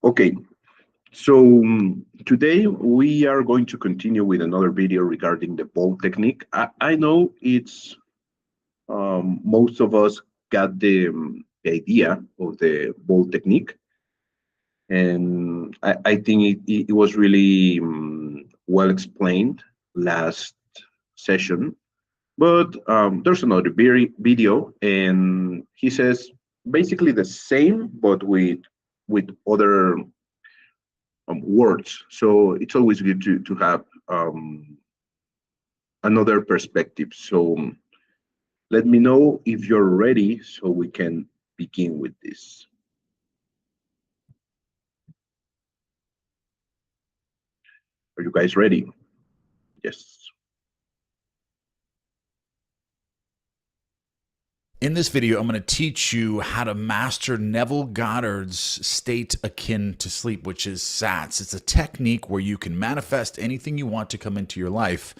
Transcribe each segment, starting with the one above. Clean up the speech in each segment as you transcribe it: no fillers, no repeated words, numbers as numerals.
Okay, so today we are going to continue with another video regarding the bowl technique. I know it's most of us got the idea of the bowl technique, and I think it was really well explained last session. But there's another video, and he says basically the same, but with other words. So it's always good to have another perspective. So let me know if you're ready so we can begin with this. Are you guys ready? Yes. In this video, I'm going to teach you how to master Neville Goddard's state akin to sleep, which is SATS. It's a technique where you can manifest anything you want to come into your life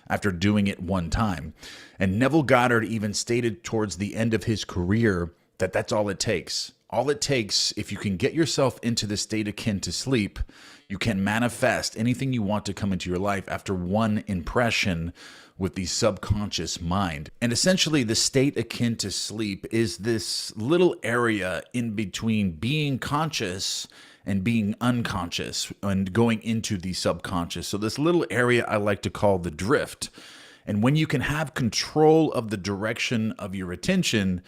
after doing it one time. And Neville Goddard even stated towards the end of his career that that's all it takes. All it takes, if you can get yourself into the state akin to sleep, you can manifest anything you want to come into your life after one impression with the subconscious mind. And essentially, the state akin to sleep is this little area in between being conscious and being unconscious and going into the subconscious. So this little area I like to call the drift. And when you can have control of the direction of your attention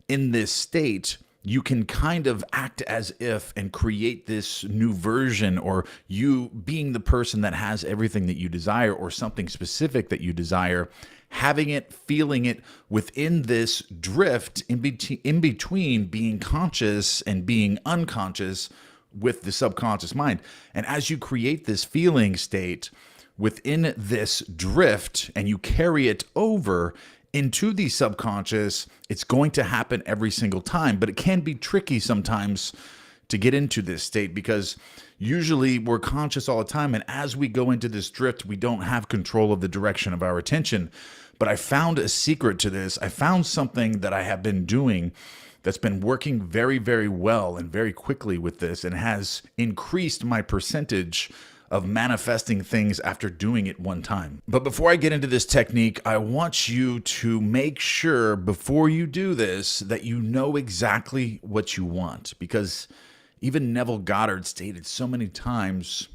in this state, you can kind of act as if and create this new version, or you being the person that has everything that you desire or something specific that you desire, having it, feeling it within this drift in between being conscious and being unconscious with the subconscious mind. And as you create this feeling state within this drift and you carry it over into the subconscious, it's going to happen every single time. But it can be tricky sometimes to get into this state because usually we're conscious all the time. And as we go into this drift, we don't have control of the direction of our attention. But I found a secret to this. I found something that I have been doing that's been working very, very well and very quickly with this, and has increased my percentage of manifesting things after doing it one time. But before I get into this technique, I want you to make sure before you do this that you know exactly what you want, because even Neville Goddard stated so many times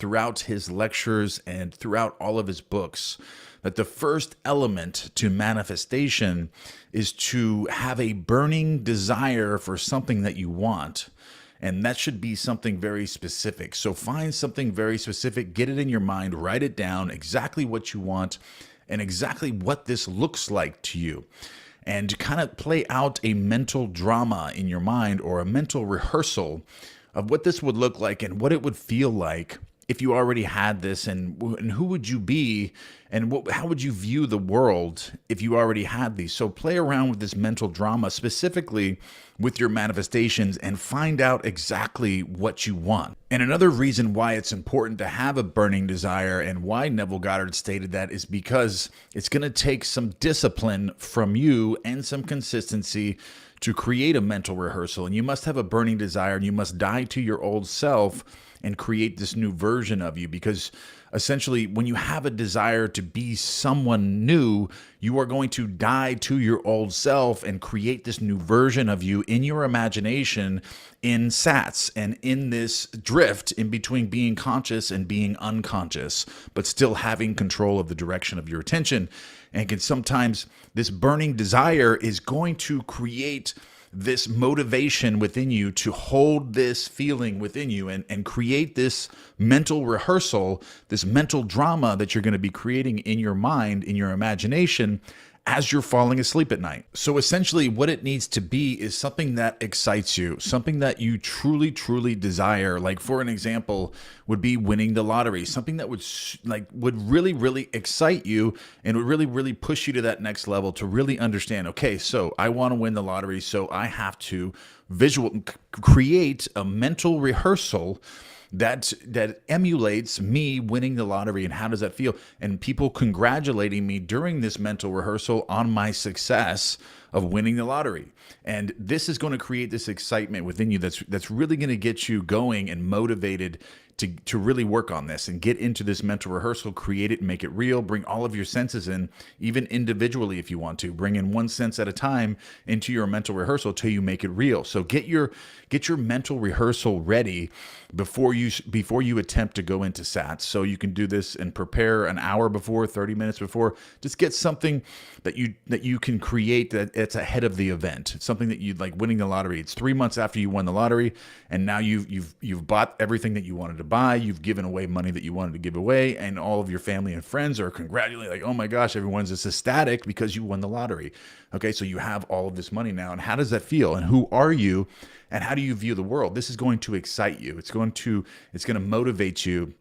throughout his lectures and throughout all of his books that the first element to manifestation is to have a burning desire for something that you want. And that should be something very specific. So find something very specific, get it in your mind, write it down, exactly what you want and exactly what this looks like to you. And kind of play out a mental drama in your mind, or a mental rehearsal of what this would look like and what it would feel like if you already had this, and who would you be, and how would you view the world if you already had these. So play around with this mental drama specifically with your manifestations and find out exactly what you want. And another reason why it's important to have a burning desire, and why Neville Goddard stated that, is because it's going to take some discipline from you and some consistency to create a mental rehearsal. And you must have a burning desire, and you must die to your old self and create this new version of you. Because essentially, when you have a desire to be someone new, you are going to die to your old self and create this new version of you in your imagination, in SATS, and in this drift in between being conscious and being unconscious, but still having control of the direction of your attention. And can sometimes this burning desire is going to create this motivation within you to hold this feeling within you, and create this mental rehearsal, this mental drama that you're going to be creating in your mind, in your imagination, as you're falling asleep at night. So essentially what it needs to be is something that excites you, something that you truly, truly desire. Like, for an example, would be winning the lottery, something that would really, really excite you and would really, really push you to that next level, to really understand, okay, so I want to win the lottery, so I have to create a mental rehearsal that emulates me winning the lottery. And how does that feel? And people congratulating me during this mental rehearsal on my success of winning the lottery. And this is going to create this excitement within you that's really going to get you going and motivated to really work on this and get into this mental rehearsal, create it, make it real, bring all of your senses in, even individually if you want to. Bring in one sense at a time into your mental rehearsal till you make it real. So get your mental rehearsal ready before you attempt to go into SATs. So you can do this and prepare an hour before, 30 minutes before. Just get something that you can create that's ahead of the event. Something that you'd like winning the lottery. It's 3 months after you won the lottery, and now you've bought everything that you wanted to buy. You've given away money that you wanted to give away, and all of your family and friends are congratulating, like, oh my gosh, everyone's just ecstatic because you won the lottery. Okay, so you have all of this money now, and how does that feel? And who are you? And how do you view the world? This is going to excite you. It's going to motivate you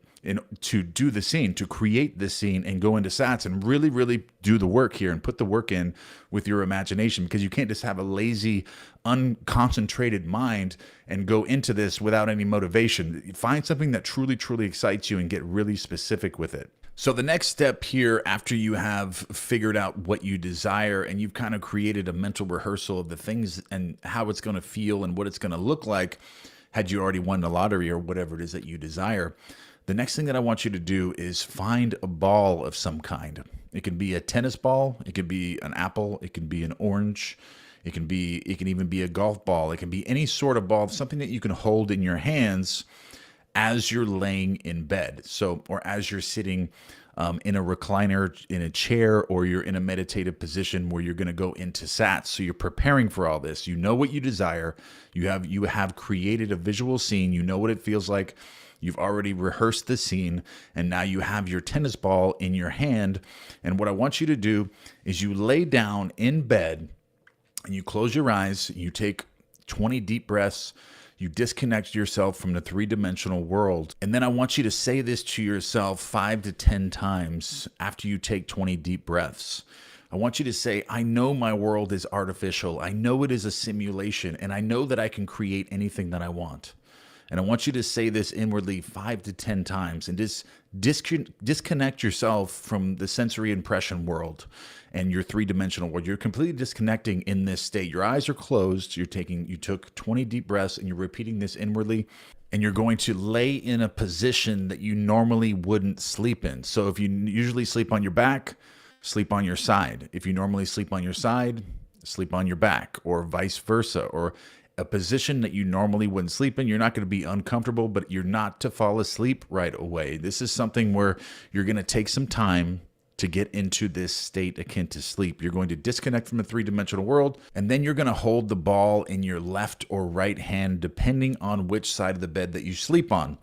to do the scene, to create this scene and go into SATs and really, really do the work here and put the work in with your imagination, because you can't just have a lazy, unconcentrated mind and go into this without any motivation. Find something that truly, truly excites you and get really specific with it. So the next step here, after you have figured out what you desire and you've kind of created a mental rehearsal of the things and how it's going to feel and what it's going to look like had you already won the lottery or whatever it is that you desire, the next thing that I want you to do is find a ball of some kind. It can be a tennis ball, it could be an apple, it can be an orange, it can even be a golf ball, it can be any sort of ball, something that you can hold in your hands as you're laying in bed. So, or as you're sitting in a recliner, in a chair, or you're in a meditative position where you're going to go into SATs. So you're preparing for all this. You know what you desire. You have created a visual scene. You know what it feels like. You've already rehearsed the scene, and now you have your tennis ball in your hand. And what I want you to do is you lay down in bed and you close your eyes. You take 20 deep breaths. You disconnect yourself from the three-dimensional world. And then I want you to say this to yourself 5 to 10 times after you take 20 deep breaths. I want you to say, I know my world is artificial. I know it is a simulation, and I know that I can create anything that I want. And I want you to say this inwardly 5 to 10 times and just disconnect yourself from the sensory impression world and your three-dimensional world. You're completely disconnecting in this state. Your eyes are closed. You took 20 deep breaths and you're repeating this inwardly. And you're going to lay in a position that you normally wouldn't sleep in. So if you usually sleep on your back, sleep on your side. If you normally sleep on your side, sleep on your back, or vice versa, or a position that you normally wouldn't sleep in. You're not going to be uncomfortable, but you're not to fall asleep right away. This is something where you're going to take some time to get into this state akin to sleep. You're going to disconnect from the three-dimensional world, and then you're going to hold the ball in your left or right hand, depending on which side of the bed that you sleep on.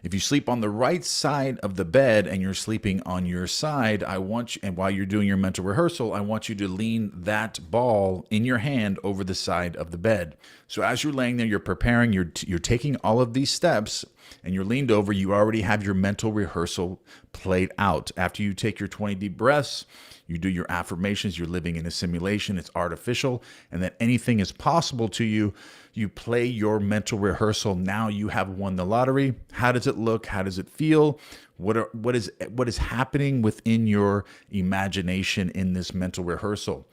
If you sleep on the right side of the bed and you're sleeping on your side, and while you're doing your mental rehearsal, I want you to lean that ball in your hand over the side of the bed. So as you're laying there, you're preparing, you're taking all of these steps, and you're leaned over, you already have your mental rehearsal played out. After you take your 20 deep breaths, you do your affirmations, you're living in a simulation, it's artificial, and that anything is possible to you. You play your mental rehearsal. Now you have won the lottery. How does it look? How does it feel? What is happening within your imagination in this mental rehearsal?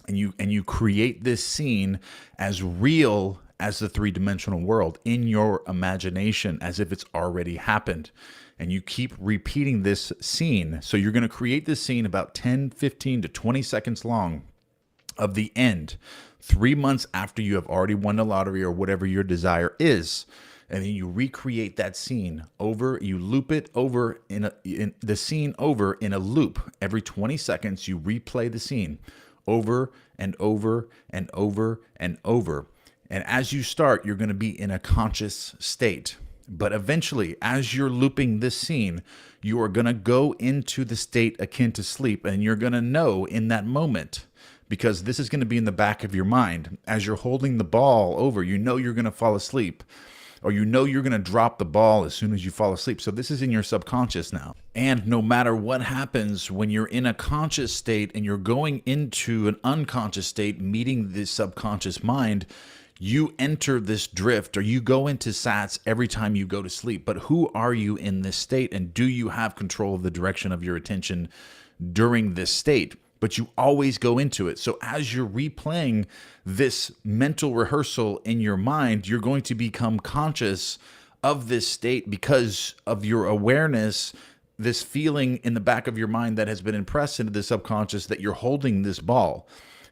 And you create this scene as real as the three-dimensional world in your imagination, as if it's already happened. And you keep repeating this scene. So you're going to create this scene about 10, 15 to 20 seconds long of the end, 3 months after you have already won the lottery or whatever your desire is. And then you recreate that scene over, you loop it over in the scene over in a loop. Every 20 seconds, you replay the scene over and over and over and over. And as you start, you're going to be in a conscious state. But eventually, as you're looping this scene, you are going to go into the state akin to sleep, and you're going to know in that moment, because this is going to be in the back of your mind. As you're holding the ball over, you know you're going to fall asleep, or you know you're going to drop the ball as soon as you fall asleep. So this is in your subconscious now. And no matter what happens when you're in a conscious state and you're going into an unconscious state, meeting the subconscious mind, you enter this drift, or you go into SATs every time you go to sleep. But who are you in this state? And do you have control of the direction of your attention during this state? but you always go into it. So as you're replaying this mental rehearsal in your mind, you're going to become conscious of this state because of your awareness, this feeling in the back of your mind that has been impressed into the subconscious that you're holding this ball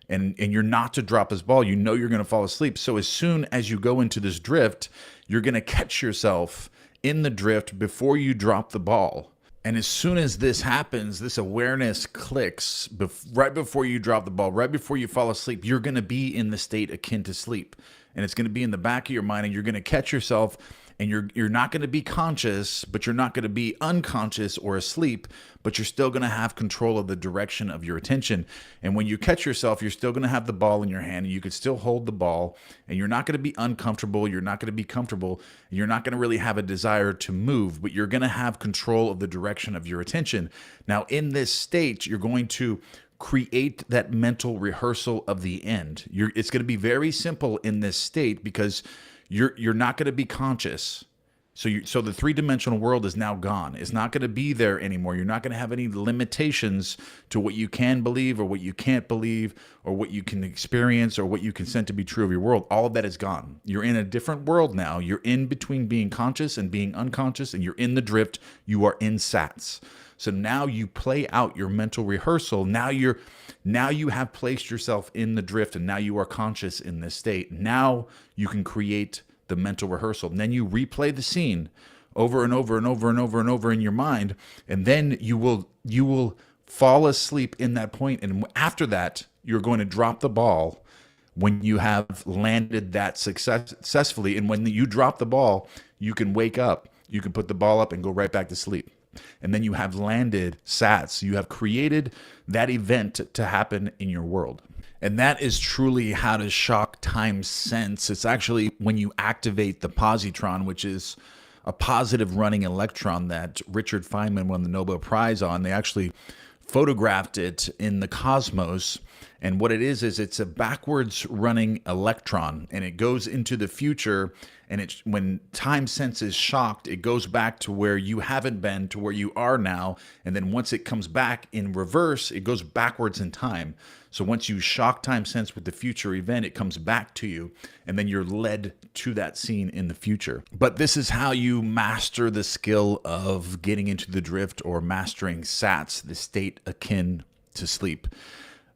and you're not to drop this ball. You know you're going to fall asleep. So as soon as you go into this drift, you're going to catch yourself in the drift before you drop the ball. And as soon as this happens, this awareness clicks right before you drop the ball, right before you fall asleep, you're going to be in the state akin to sleep. And it's going to be in the back of your mind, and you're going to catch yourself, and you're not going to be conscious, but you're not going to be unconscious or asleep, but you're still going to have control of the direction of your attention. And when you catch yourself, you're still going to have the ball in your hand, and you could still hold the ball, and you're not going to be uncomfortable, you're not going to be comfortable, and you're not going to really have a desire to move, but you're going to have control of the direction of your attention. Now, in this state, you're going to create that mental rehearsal of the end. It's going to be very simple in this state because you're not going to be conscious. So the three-dimensional world is now gone. It's not going to be there anymore. You're not going to have any limitations to what you can believe or what you can't believe or what you can experience or what you consent to be true of your world. All of that is gone. You're in a different world now. You're in between being conscious and being unconscious, and you're in the drift. You are in SATS. So now you play out your mental rehearsal. Now you have placed yourself in the drift, and now you are conscious in this state. Now you can create the mental rehearsal. And then you replay the scene over and over and over and over and over in your mind. And then you will fall asleep in that point. And after that, you're going to drop the ball when you have landed that successfully. And when you drop the ball, you can wake up, you can put the ball up and go right back to sleep. And then you have landed SATS. You have created that event to happen in your world. And that is truly how to shock time sense. It's actually when you activate the positron, which is a positive running electron that Richard Feynman won the Nobel Prize on. They actually photographed it in the cosmos. And what it is it's a backwards running electron, and it goes into the future. And when time sense is shocked, it goes back to where you haven't been, to where you are now. And then once it comes back in reverse, it goes backwards in time. So once you shock time sense with the future event, it comes back to you, and then you're led to that scene in the future. But this is how you master the skill of getting into the drift or mastering SATS, the state akin to sleep.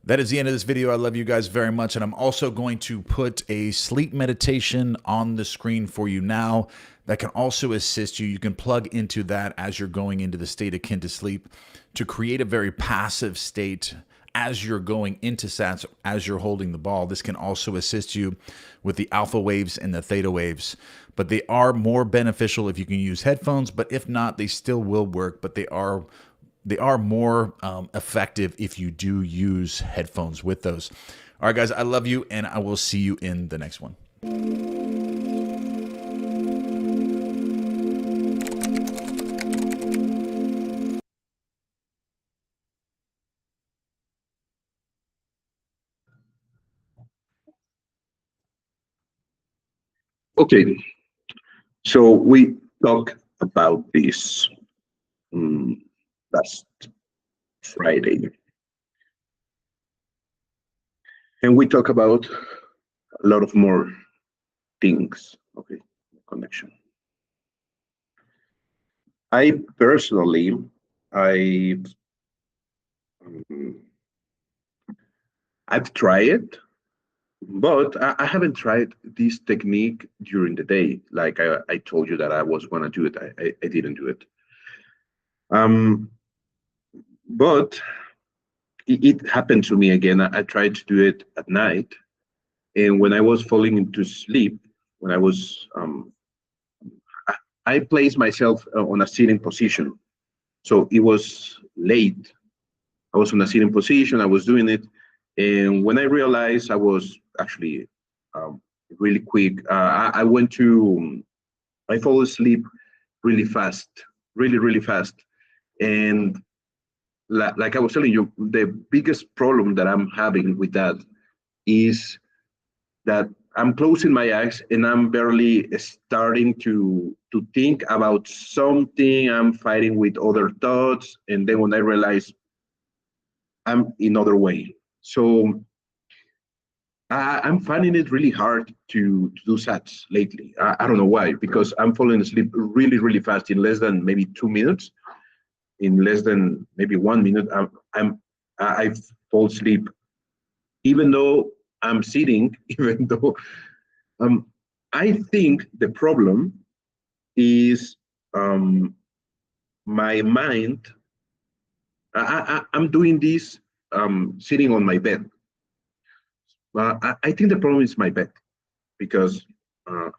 That is the end of this video. I love you guys very much. And I'm also going to put a sleep meditation on the screen for you now that can also assist you. You can plug into that as you're going into the state akin to sleep to create a very passive state as you're going into SATS, as you're holding the ball. This can also assist you with the alpha waves and the theta waves, but they are more beneficial if you can use headphones, but if not, they still will work, but they are more effective if you do use headphones with those. All right, guys, I love you, and I will see you in the next one. Okay, so we talked about this last Friday, and we talk about a lot of more things. Okay, connection. I personally, I've tried it, but I haven't tried this technique during the day. Like I told you that I was going to do it. I didn't do it. But it happened to me again. I tried to do it at night. And when I was falling into sleep, when I placed myself on a sitting position. So it was late. I was on a sitting position. I was doing it. And when I realized I was actually really quick, I fall asleep really fast, really, really fast. And like I was telling you, the biggest problem that I'm having with that is that I'm closing my eyes and I'm barely starting to think about something. I'm fighting with other thoughts. And then when I realize I'm in other way. So I'm finding it really hard to do sats lately. I don't know why, because I'm falling asleep really, really fast in less than maybe 2 minutes. In less than maybe 1 minute, I fall asleep, even though I'm sitting, even though um, I think the problem is um, my mind. I'm doing this sitting on my bed. I think the problem is my bed because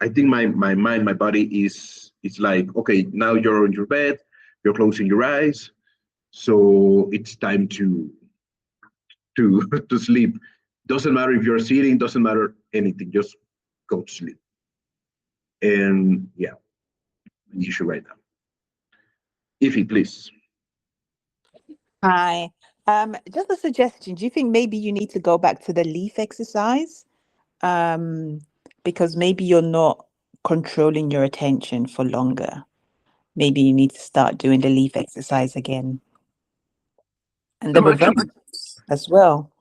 I think my mind, my body is like, okay, now you're on your bed, you're closing your eyes, so it's time to to sleep. Doesn't matter if you're sitting, doesn't matter anything, just go to sleep. And yeah, an issue right now. Ify, please. Hi. Just a suggestion. Do you think maybe you need to go back to the leaf exercise? Um, because maybe you're not controlling your attention for longer. Maybe you need to start doing the leaf exercise again and the No, reverse actually, as well.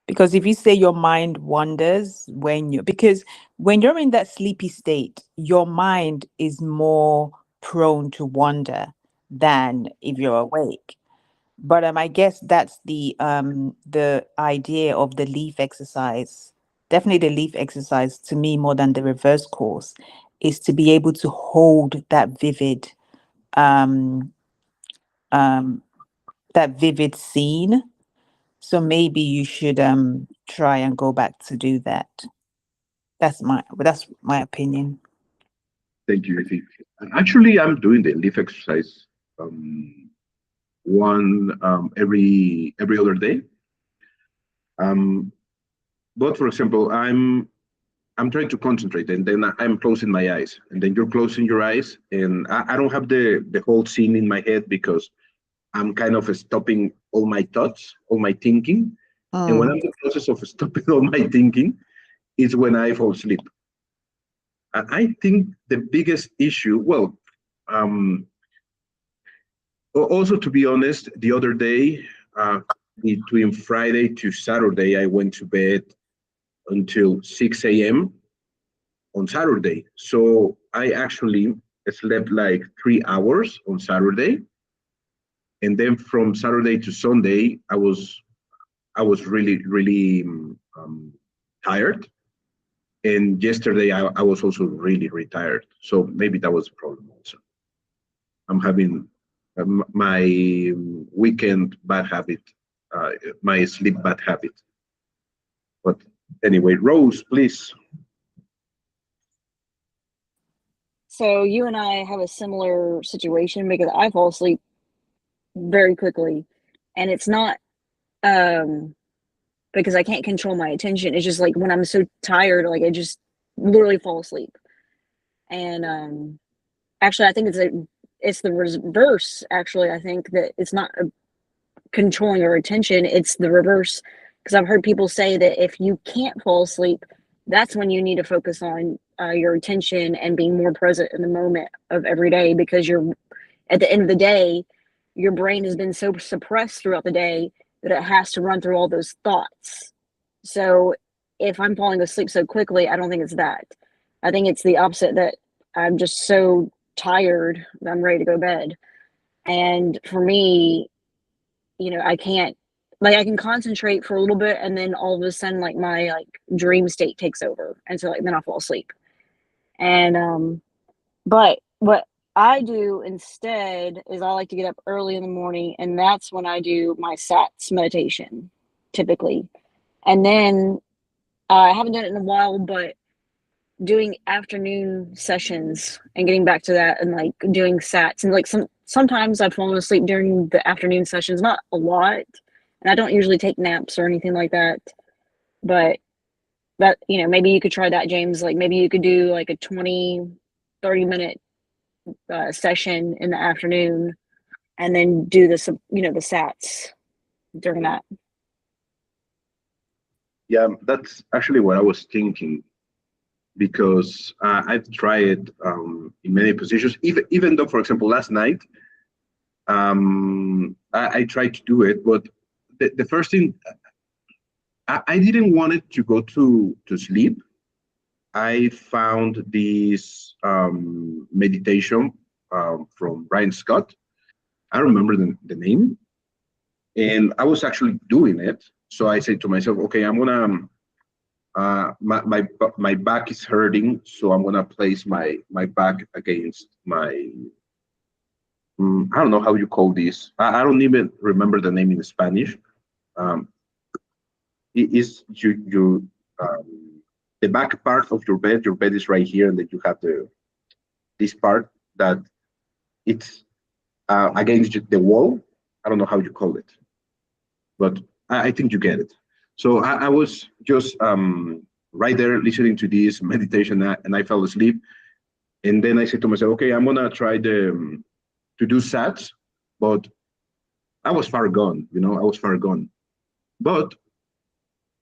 Because if you say your mind wanders because when you're in that sleepy state, your mind is more prone to wander than if you're awake. But I guess that's the idea of the leaf exercise. Definitely the leaf exercise to me more than the reverse course is to be able to hold um um that vivid scene. So maybe you should try and go back to do that. That's my opinion. thank you, Ify. Actually, I'm doing the leaf exercise um, one every other day. Um, but for example, I'm trying to concentrate, and then I'm closing my eyes, and then you're closing your eyes, and I don't have the whole scene in my head because I'm kind of stopping all my thoughts, all my thinking, and when Mm. I'm in the process of stopping all my thinking, is when I fall asleep. I think the biggest issue, well, um, also to be honest, the other day, between Friday to Saturday, I went to bed until 6 a.m. on Saturday. So I actually slept like 3 hours on Saturday, and then from Saturday to Sunday, I was really tired. And yesterday, I was also really, really tired. So maybe that was the problem also. I'm having my weekend bad habit, my sleep bad habit. But anyway, Rose, please. So you and I have a similar situation because I fall asleep very quickly, and it's not um because I can't control my attention. It's just like when I'm so tired, like I just literally fall asleep. And actually, I think it's the reverse. Actually, I think that it's not controlling your attention; it's the reverse. Because I've heard people say that if you can't fall asleep, that's when you need to focus on your attention and being more present in the moment of every day. Because you're at the end of the day, your brain has been so suppressed throughout the day that it has to run through all those thoughts. So if I'm falling asleep so quickly, I don't think it's that. I think it's the opposite, that I'm just so tired that I'm ready to go to bed. And for me, I can't, like, I can concentrate for a little bit and then all of a sudden like my like dream state takes over. And so like then I fall asleep. And but what I do instead is I like to get up early in the morning, and that's when I do my SATs meditation typically. And then I haven't done it in a while, but doing afternoon sessions and getting back to that and like doing SATs, and like sometimes I've fallen asleep during the afternoon sessions, not a lot. And I don't usually take naps or anything like that. But that, maybe you could try that, James. Like maybe you could do like a 20-30 minute session in the afternoon and then do the SATs during that. Yeah, that's actually what I was thinking because I've tried in many positions. Even though, for example, last night I tried to do it, but the first thing, I didn't want it to go to sleep. I found this meditation from Brian Scott. I don't remember the name, and I was actually doing it. So I said to myself, okay, I'm gonna my back is hurting, so I'm gonna place my back against my I don't know how you call this. I don't even remember the name in Spanish. Um, it is you the back part of your bed. Your bed is right here, and then you have this part that it's against the wall. I don't know how you call it, but I think you get it. So I was just right there listening to this meditation, and I fell asleep. And then I said to myself, okay, I'm gonna try to do sats, but I was far gone. I was far gone. But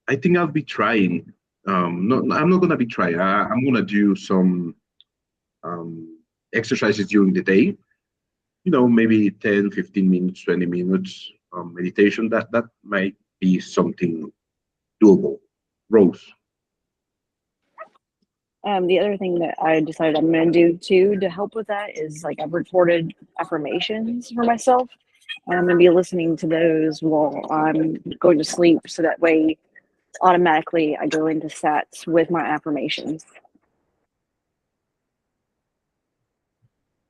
I think I'll be trying. No, I'm not gonna be trying. I'm gonna do some exercises during the day. Maybe 10, 15 minutes, 20 minutes meditation. That might be something doable. Rose. The other thing that I decided I'm going to do too to help with that is like I've recorded affirmations for myself, and I'm going to be listening to those while I'm going to sleep, so that way automatically I go into sats with my affirmations.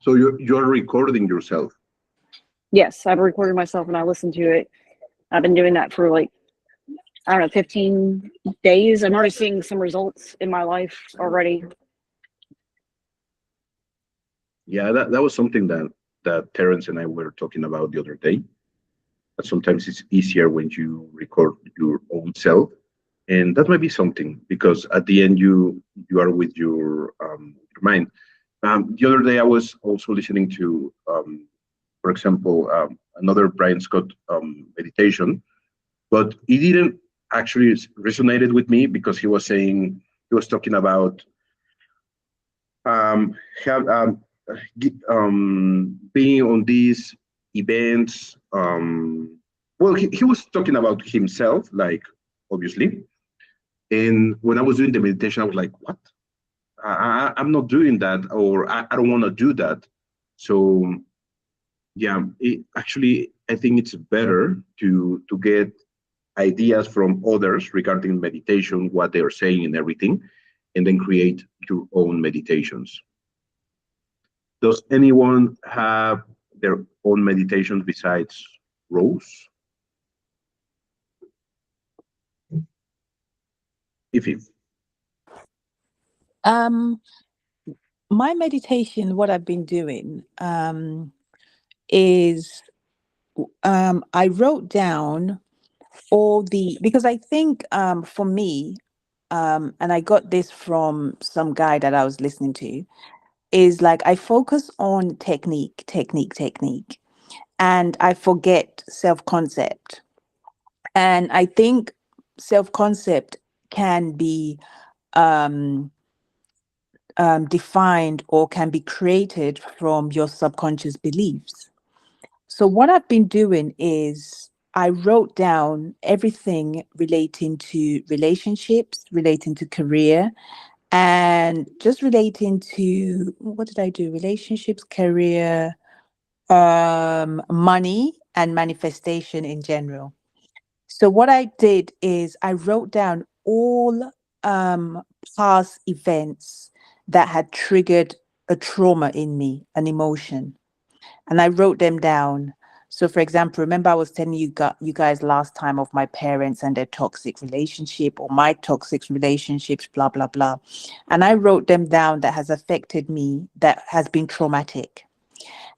So you're recording yourself. Yes, I've recorded myself and I listen to it. I've been doing that for like, I don't know, 15 days. I'm already seeing some results in my life already. Yeah, that was something that Terence and I were talking about the other day. That sometimes it's easier when you record your own self, and that might be something because at the end you are with your mind. The other day I was also listening to, for example, another Brian Scott meditation, but it didn't actually resonated with me because he was talking about have being on these events. Well, he was talking about himself, like obviously. And when I was doing the meditation, I was like, "What? I'm not doing that, or I don't want to do that." So yeah, actually, I think it's better to get ideas from others regarding meditation, what they are saying, and everything, and then create your own meditations. Does anyone have their own meditations besides Rose? If Um, my meditation, what I've been doing, is I wrote down because I think for me, and I got this from some guy that I was listening to, is like I focus on technique, and I forget self-concept. And I think self-concept can be um, defined or can be created from your subconscious beliefs. So what I've been doing is I wrote down everything relating to relationships, relating to career, and just relating to what did I do? Relationships, career, money, and manifestation in general. So what I did is I wrote down all past events that had triggered a trauma in me, an emotion, and I wrote them down. So, for example, remember I was telling you guys last time of my parents and their toxic relationship or my toxic relationships, blah blah blah, and I wrote them down that has affected me, that has been traumatic.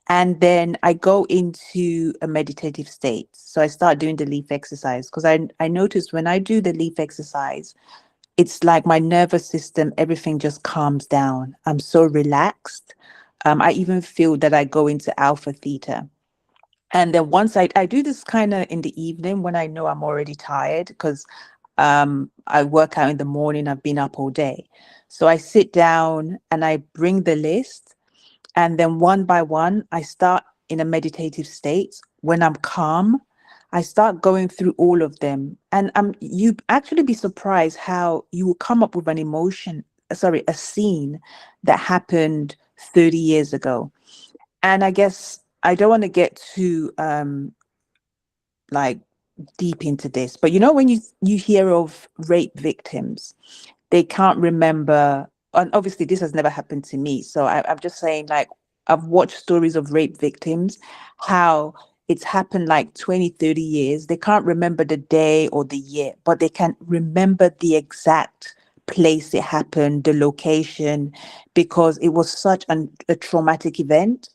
And then I go into a meditative state. So I start doing the leaf exercise because I noticed when I do the leaf exercise, it's like my nervous system, everything just calms down. I'm so relaxed. I even feel that I go into alpha theta. And then once I do this kind of in the evening when I know I'm already tired because I work out in the morning, I've been up all day. So I sit down and I bring the list. And then one by one, I start in a meditative state. When I'm calm, I start going through all of them, and you actually be surprised how you will come up with an emotion, sorry, a scene that happened 30 years ago. And I guess I don't want to get too like deep into this, but when you hear of rape victims, they can't remember, and obviously this has never happened to me, so I'm just saying, like, I've watched stories of rape victims, how it's happened like 20, 30 years. They can't remember the day or the year, but they can remember the exact place it happened, the location, because it was such a traumatic event.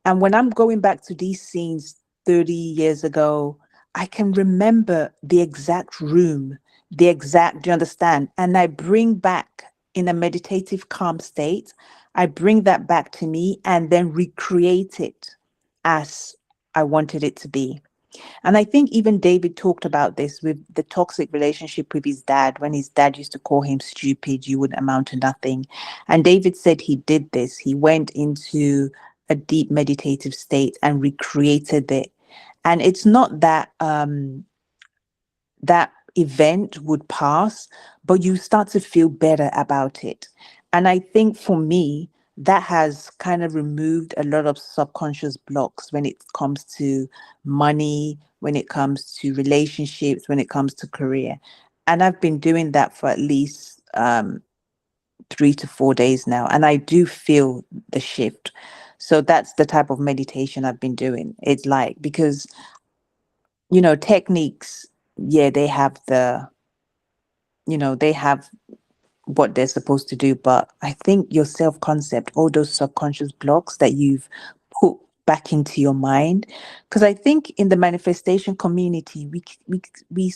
And when I'm going back to these scenes 30 years ago, I can remember the exact room, do you understand? And I bring back, in a meditative, calm state, I bring that back to me and then recreate it as I wanted it to be. And I think even David talked about this with the toxic relationship with his dad, when his dad used to call him stupid, you would amount to nothing. And David said he did this. He went into a deep meditative state and recreated it. And it's not that that event would pass, but you start to feel better about it. And I think for me, that has kind of removed a lot of subconscious blocks when it comes to money, when it comes to relationships, when it comes to career. And I've been doing that for at least 3 to 4 days now. And I do feel the shift. So that's the type of meditation I've been doing. It's like, because, techniques, yeah, they have they have what they're supposed to do. But I think your self-concept, all those subconscious blocks that you've put back into your mind, because I think in the manifestation community, we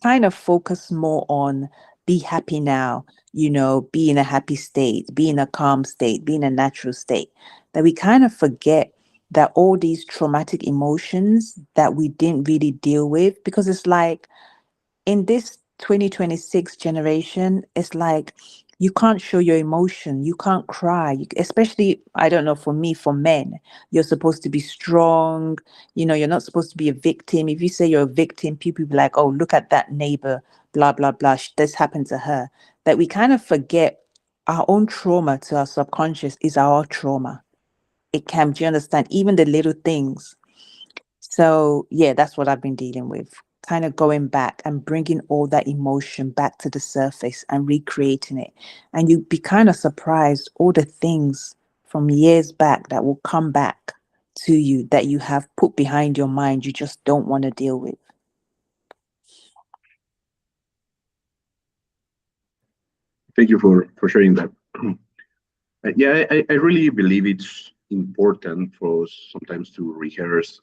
kind of focus more on be happy now, be in a happy state, be in a calm state, be in a natural state, that we kind of forget that all these traumatic emotions that we didn't really deal with, because it's like, in this 2026 generation, it's like you can't show your emotion, you can't cry, especially, I don't know, for me, for men, you're supposed to be strong, you're not supposed to be a victim. If you say you're a victim, people will be like, oh, look at that neighbor, blah blah blah, this happened to her. That we kind of forget our own trauma, to our subconscious, is our trauma. It can, do you understand, even the little things. So, yeah, that's what I've been dealing with. Kind of going back and bringing all that emotion back to the surface and recreating it. And you'd be kind of surprised, all the things from years back that will come back to you that you have put behind your mind, you just don't want to deal with. Thank you for sharing that. Yeah, I really believe it's important for us sometimes to rehearse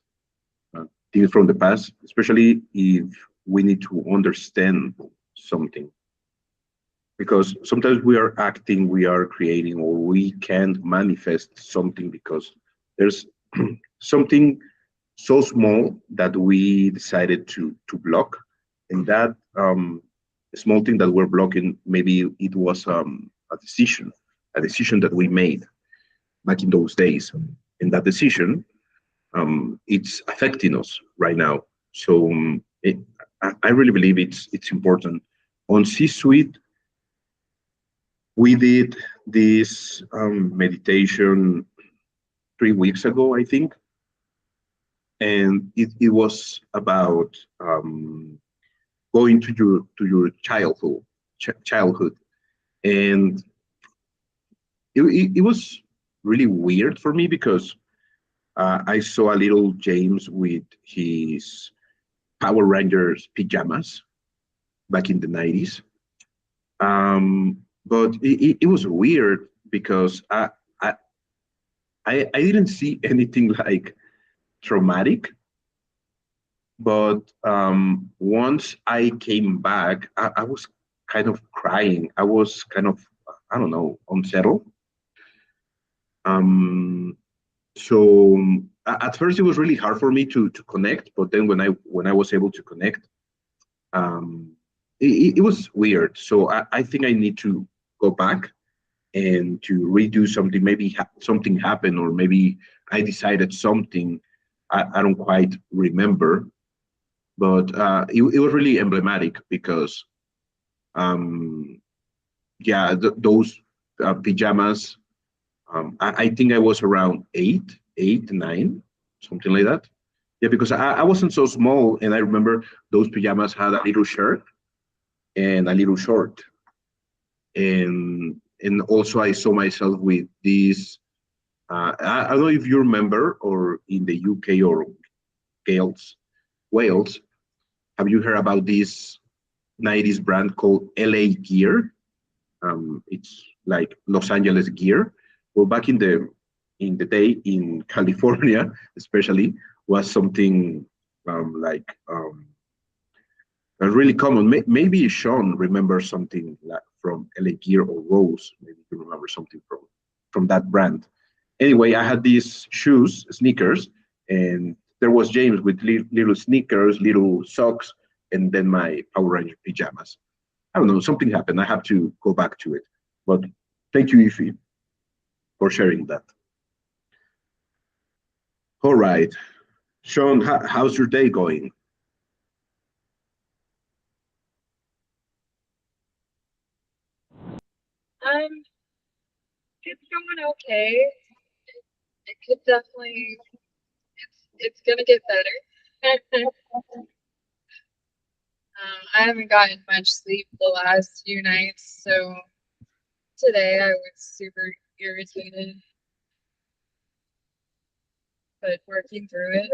things from the past, especially if we need to understand something. Because sometimes we are acting, we are creating, or we can't manifest something because there's something so small that we decided to block, and that small thing that we're blocking, maybe it was a decision that we made back in those days, and that decision, it's affecting us right now. So I really believe it's important. On C-suite, we did this meditation 3 weeks ago, I think, and it was about going to your childhood, and it was really weird for me because I saw a little James with his Power Rangers pajamas back in the 90s. But it was weird because I, I didn't see anything like traumatic. But once I came back, I was kind of crying. I was kind of, I don't know, unsettled. Um, so at first it was really hard for me to connect, but then when I was able to connect, um, it was weird. So I think I need to go back and to redo something. Maybe something happened, or maybe I decided something. I don't quite remember, but it was really emblematic because yeah, those pajamas. I think I was around 9, something like that. Yeah, because I wasn't so small, and I remember those pajamas had a little shirt and a little short, and also I saw myself with these. I don't know if you remember, or in the UK or Wales, have you heard about this 90s brand called LA Gear? It's like Los Angeles Gear. Well, back in the day in California, especially, was something like really common. Maybe Sean remembers something like from LA Gear, or Rose. Maybe you remember something from that brand. Anyway, I had these shoes, sneakers, and there was James with little sneakers, little socks, and then my Power Ranger pajamas. I don't know, something happened. I have to go back to it. But thank you, Ify, for sharing that. All right. Sean, how's your day going? Um, it's going okay. It could definitely, it's gonna get better. I haven't gotten much sleep the last few nights, so today I was super irritated, but working through it.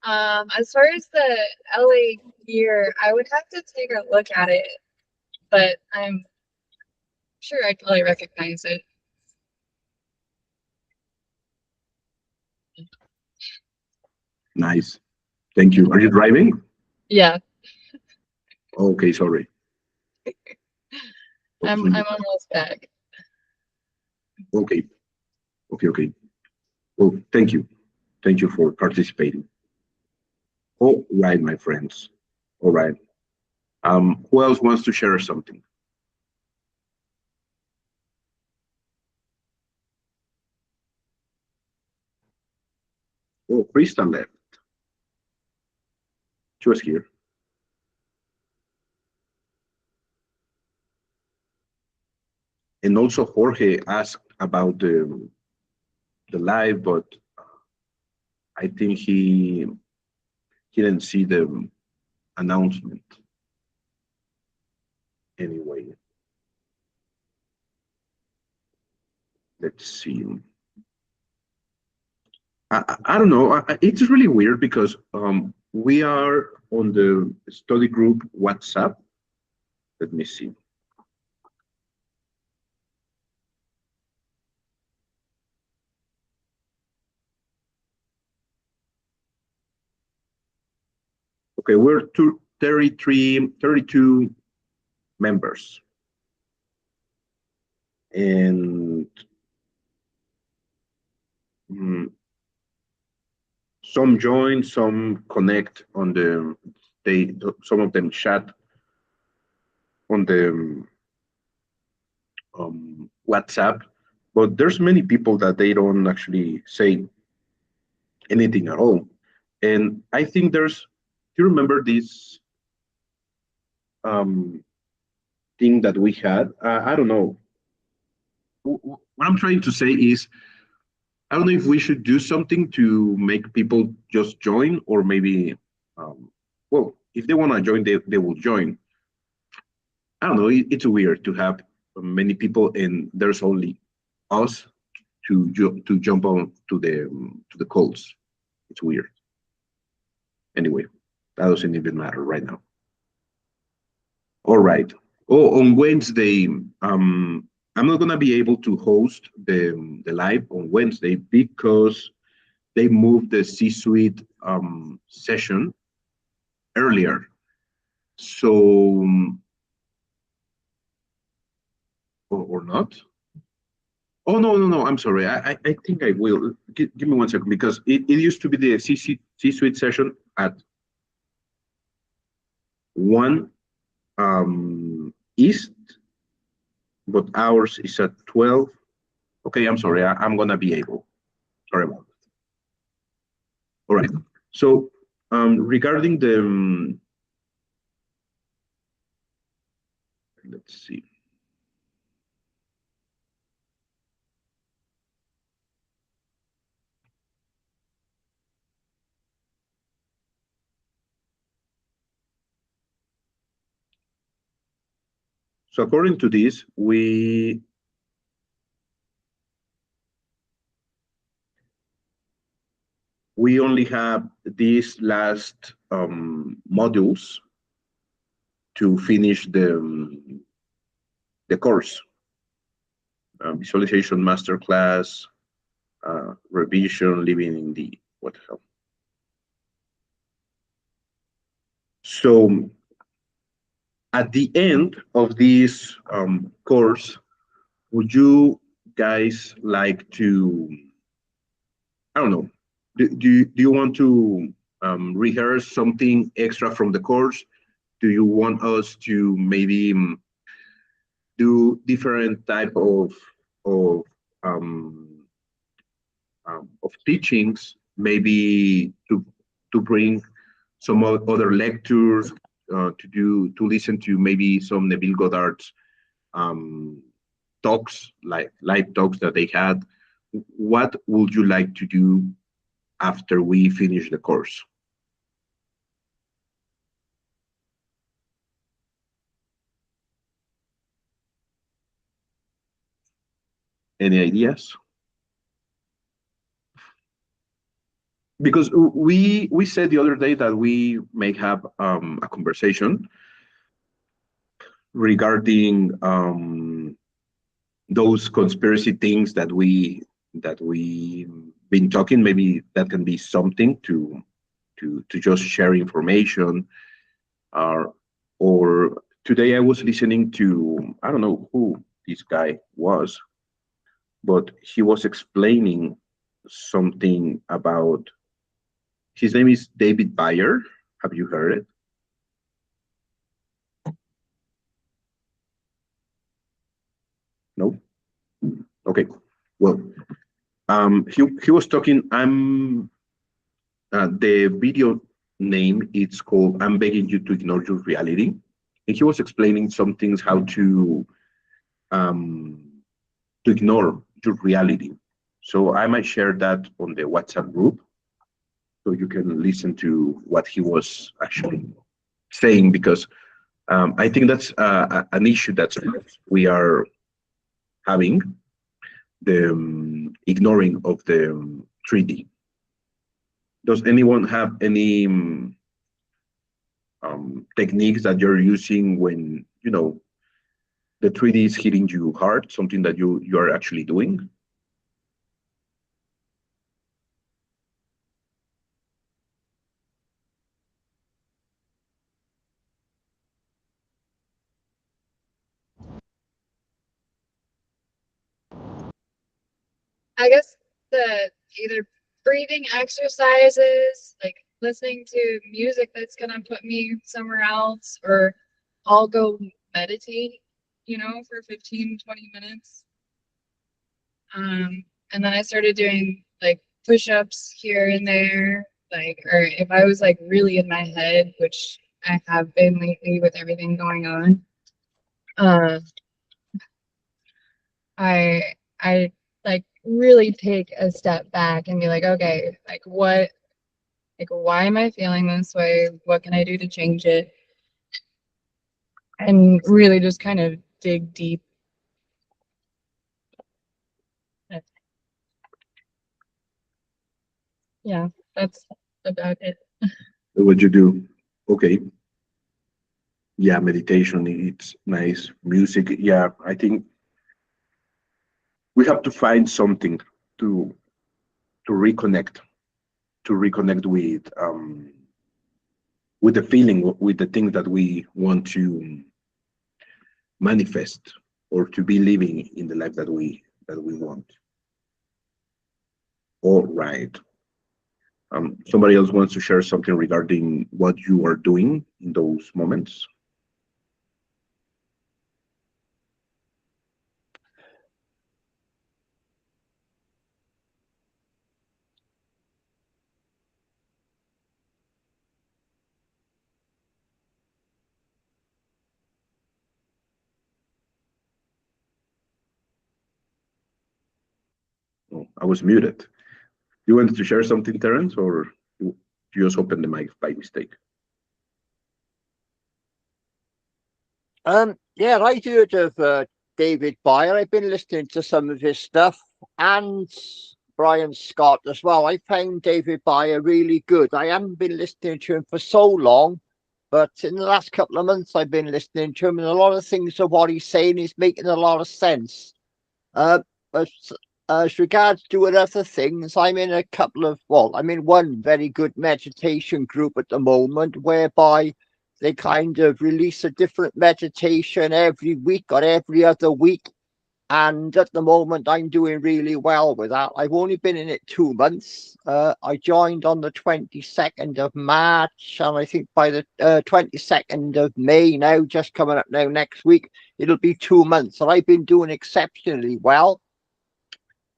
As far as the LA gear, I would have to take a look at it, but I'm sure I'd probably recognize it. Nice. Thank you. Are you driving? Yeah, Okay, sorry. I'm Okay, almost back. okay, okay. Well, thank you. Thank you for participating. All right, my friends. All right. Who else wants to share something? Oh, Krista left. She was here. And also Jorge asked about the live, but I think he didn't see the announcement. Anyway, let's see. I don't know. It's really weird because we are on the study group WhatsApp. Let me see. Okay, we're 32 members. And mm, some join, some connect on some of them chat on the WhatsApp, but there's many people that they don't actually say anything at all. And I think do you remember this um, thing that we had? I don't know. What I'm trying to say is, I don't know if we should do something to make people just join, or maybe, well, if they want to join, they will join. I don't know. It's weird to have many people and there's only us to jump on to the calls. It's weird. Anyway, that doesn't even matter right now. All right. Oh, on Wednesday, I'm not gonna be able to host the live on Wednesday because they moved the C-suite session earlier. So, or not? Oh no! I'm sorry. I think I will. Give me 1 second because it used to be the C-suite session at 1 East, but ours is at 12. Okay, I'm sorry. I'm gonna be able. Sorry about that. All right. So Regarding the, let's see. So according to this, we only have these last modules to finish the course. Visualization masterclass, revision, living in the what the hell. So at the end of this course, would you guys like to, I don't know, do you want to rehearse something extra from the course? Do you want us to maybe do different type of um, of teachings, maybe to bring some other lectures, to listen to maybe some Neville Goddard's um, talks, like live talks that they had? What would you like to do after we finish the course? Any ideas? Because we said the other day that we may have a conversation regarding those conspiracy things that we been talking. Maybe that can be something to just share information. uh, or today I was listening to, I don't know who this guy was, but he was explaining something about, his name is David Bayer. Have you heard it? No. Okay. Well, he was talking. The video name, it's called "I'm Begging You to Ignore Your Reality," and he was explaining some things how um, to ignore your reality. So I might share that on the WhatsApp group, so you can listen to what he was actually saying, because I think that's an issue that we are having, the ignoring of the 3D. Does anyone have any techniques that you're using when the 3D is hitting you hard? Something that you are actually doing? I guess the either breathing exercises, like listening to music that's gonna put me somewhere else, or I'll go meditate, for 15, 20 minutes. And then I started doing like push-ups here and there, like, or if I was like really in my head, which I have been lately with everything going on, uh, I like really take a step back and be like, okay, like why am I feeling this way? What can I do to change it? And really just kind of dig deep. Yeah, that's about it. What you do? Okay. Yeah, meditation, it's nice. Music, yeah, I think we have to find something to to reconnect to reconnect with the feeling, with the thing that we want to manifest, or to be living in the life that we want. All right. Somebody else wants to share something regarding what you are doing in those moments? Oh, I was muted. You wanted to share something, Terence, or you just opened the mic by mistake? Yeah, I heard of David Byer. I've been listening to some of his stuff, and Brian Scott as well. I found David Byer really good. I haven't been listening to him for so long, but in the last couple of months I've been listening to him, and a lot of things of what he's saying is making a lot of sense. But as regards doing other things, I'm in a couple of, well, I'm in one very good meditation group at the moment, whereby they kind of release a different meditation every week or every other week. And at the moment, I'm doing really well with that. I've only been in it 2 months. I joined on the 22nd of March, and I think by the 22nd of May now, just coming up now next week, it'll be 2 months. And I've been doing exceptionally well.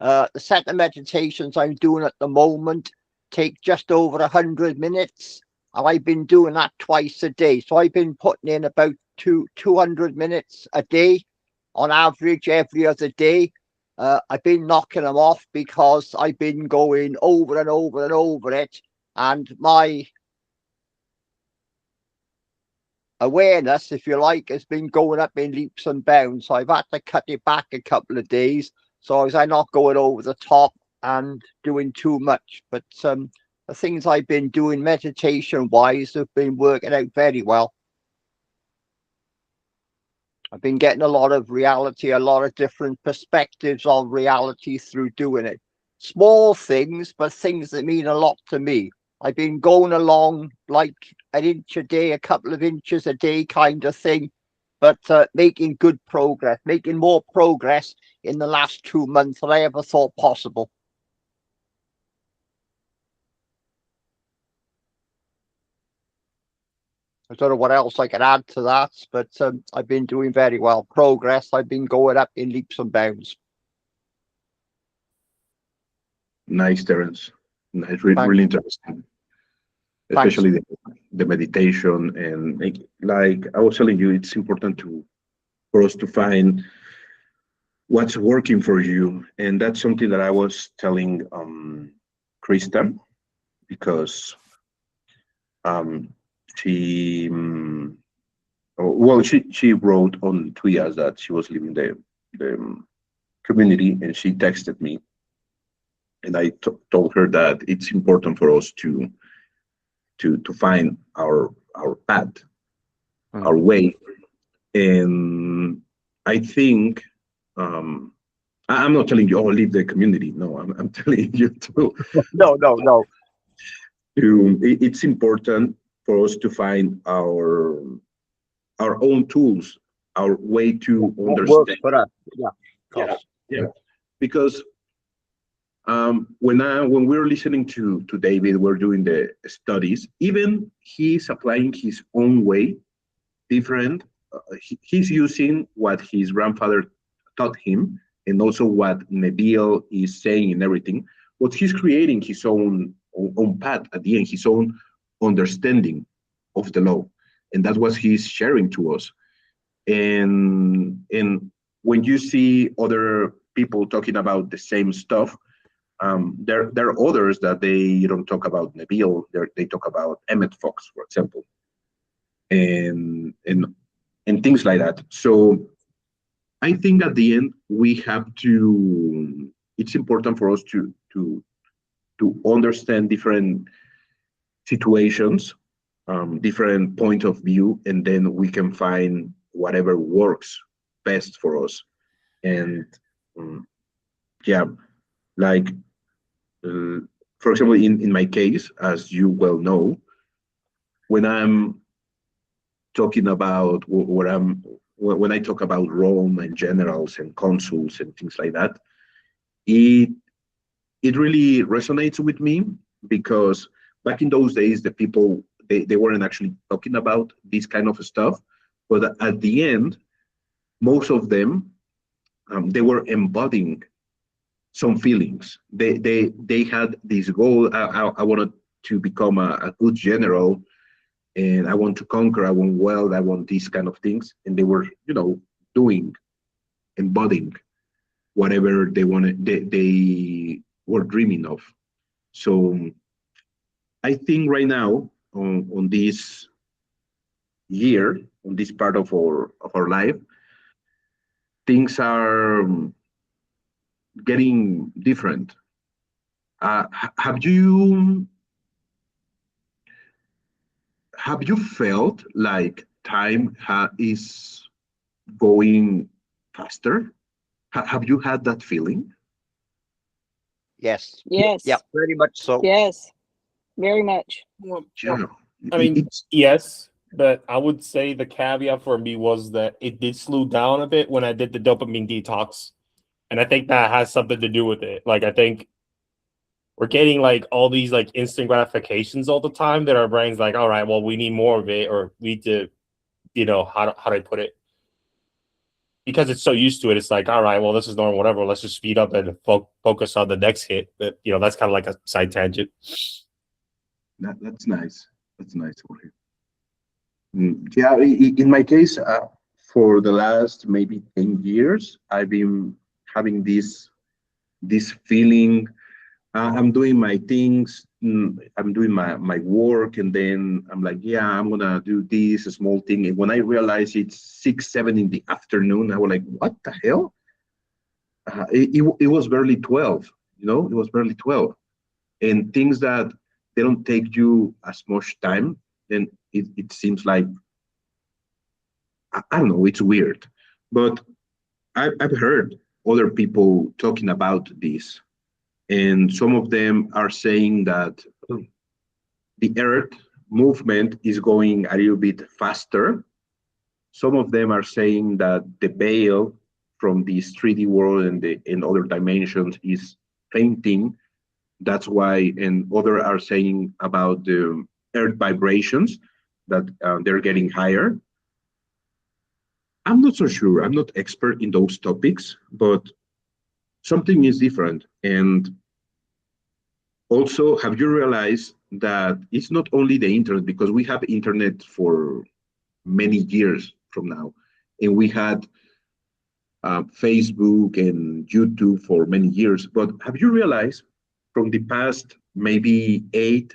The set of meditations I'm doing at the moment take just over 100 minutes. And I've been doing that twice a day. So I've been putting in about 200 minutes a day on average every other day. I've been knocking them off because I've been going over and over and over it. And my awareness, if you like, has been going up in leaps and bounds. So I've had to cut it back a couple of days. So as I'm not going over the top and doing too much. But the things I've been doing meditation wise have been working out very well. I've been getting a lot of reality, a lot of different perspectives on reality through doing it. Small things, but things that mean a lot to me. I've been going along like an inch a day, a couple of inches a day kind of thing, but making good progress, making more progress in the last 2 months than I ever thought possible. I don't know what else I can add to that, but I've been doing very well. Progress, I've been going up in leaps and bounds. Nice, Terence. Nice, really interesting. Especially the meditation, and like I was telling you, it's important for us to find what's working for you, and that's something that I was telling Krista, because she well, she wrote on Twitter that she was leaving the community, and she texted me, and I told her that it's important for us to find our path, our way. And I think I'm not telling you, oh, leave the community. No, I'm telling you to No. It's important for us to find our own tools, our way to understand. For us. Yeah. Because when we're listening to David, we're doing the studies. Even he's applying his own way, different. He's using what his grandfather taught him, and also what Neville is saying and everything. But he's creating his own path at the end, his own understanding of the law, and that's what he's sharing to us. And when you see other people talking about the same stuff, there are others that they don't talk about Neville. They talk about Emmett Fox, for example, and things like that. So I think at the end we have to. It's important for us to understand different situations, different point of view, and then we can find whatever works best for us. And yeah, like for example, in my case, as you well know, when I'm talking about when I talk about Rome and generals and consuls and things like that, it really resonates with me, because back in those days, the people, they weren't actually talking about this kind of stuff, but at the end, most of them, they were embodying some feelings. They had this goal. I wanted to become a good general, and I want to conquer. I want wealth. I want these kind of things, and they were, doing, embodying whatever they wanted. They were dreaming of. So I think right now on this year, on this part of our life, things are getting different. Have you felt like time is going faster? Have you had that feeling? Yes. Yes. Yeah, very much so. Yes. Very much. Well, Yeah. I mean, It's yes, but I would say the caveat for me was that it did slow down a bit when I did the dopamine detox. And I think that has something to do with it. Like, I think we're getting like all these like instant gratifications all the time that our brain's like, all right, well, we need more of it, or we need to, how do I put it? Because it's so used to it, it's like, all right, well, this is normal, whatever. Let's just speed up and focus on the next hit. But that's kind of like a side tangent. that's nice. That's nice for him. Yeah, in my case, for the last maybe 10 years, I've been having this feeling. I'm doing my things, I'm doing my work, and then I'm like, yeah, I'm gonna do this small thing. And when I realize it's 6, 7 in the afternoon, I was like, what the hell? It was barely 12, it was barely 12. And things that they don't take you as much time, then it seems like, I don't know, it's weird. But I've heard other people talking about this, and some of them are saying that the Earth movement is going a little bit faster. Some of them are saying that the veil from this 3D world and the in other dimensions is fainting. That's why, and other are saying about the Earth vibrations that they're getting higher. I'm not so sure. I'm not expert in those topics, but something is different. And also, have you realized that it's not only the internet, because we have internet for many years from now, and we had Facebook and YouTube for many years. But have you realized from the past maybe 8,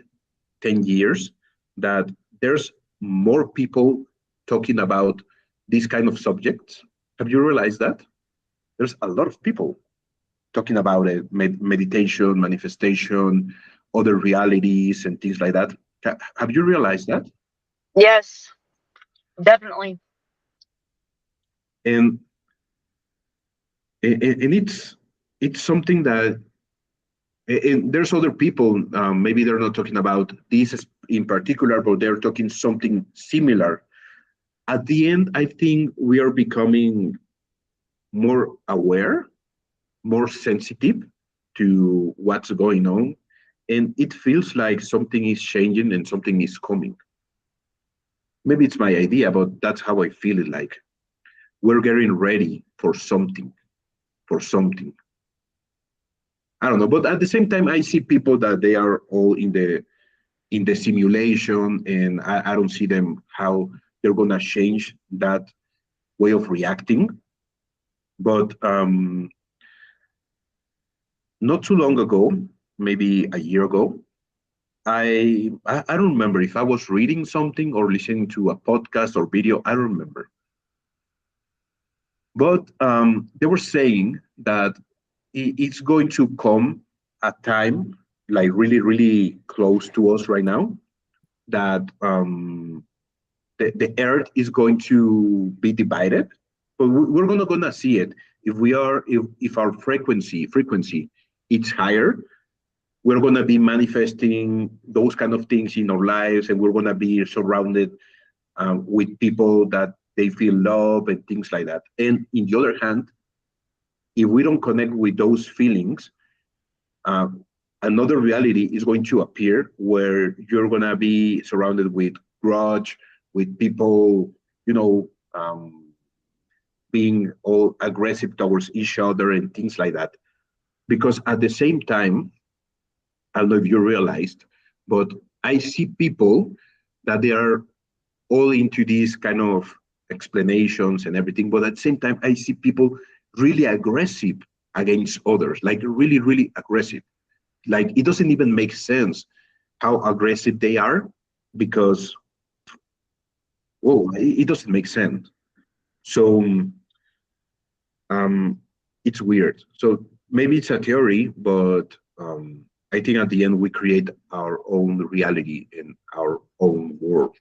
10 years that there's more people talking about these kind of subjects? Have you realized that? There's a lot of people talking about it, meditation, manifestation, other realities, and things like that. Have you realized that? Yes, definitely. And and it's something that, and there's other people, maybe they're not talking about this in particular, but they're talking something similar. At the end, I think we are becoming more aware, more sensitive to what's going on, and it feels like something is changing and something is coming. Maybe it's my idea, but that's how I feel it like. We're getting ready for something, for something. I don't know, but at the same time, I see people that they are all in the simulation, and I don't see them how they're gonna change that way of reacting. But not too long ago, maybe a year ago, I don't remember if I was reading something or listening to a podcast or video. I don't remember, but they were saying that it's going to come a time like really, really close to us right now that the earth is going to be divided, but we're gonna see it if we are if our frequency it's higher. We're gonna be manifesting those kind of things in our lives, and we're gonna be surrounded with people that they feel love and things like that. And in the other hand, if we don't connect with those feelings, uh, another reality is going to appear where you're gonna be surrounded with grudge, with people, being all aggressive towards each other and things like that. Because at the same time, I don't know if you realized, but I see people that they are all into these kind of explanations and everything, but at the same time, I see people really aggressive against others, like really, really aggressive. like it doesn't even make sense how aggressive they are, because whoa, it doesn't make sense. So it's weird. So maybe it's a theory, but I think at the end we create our own reality in our own world.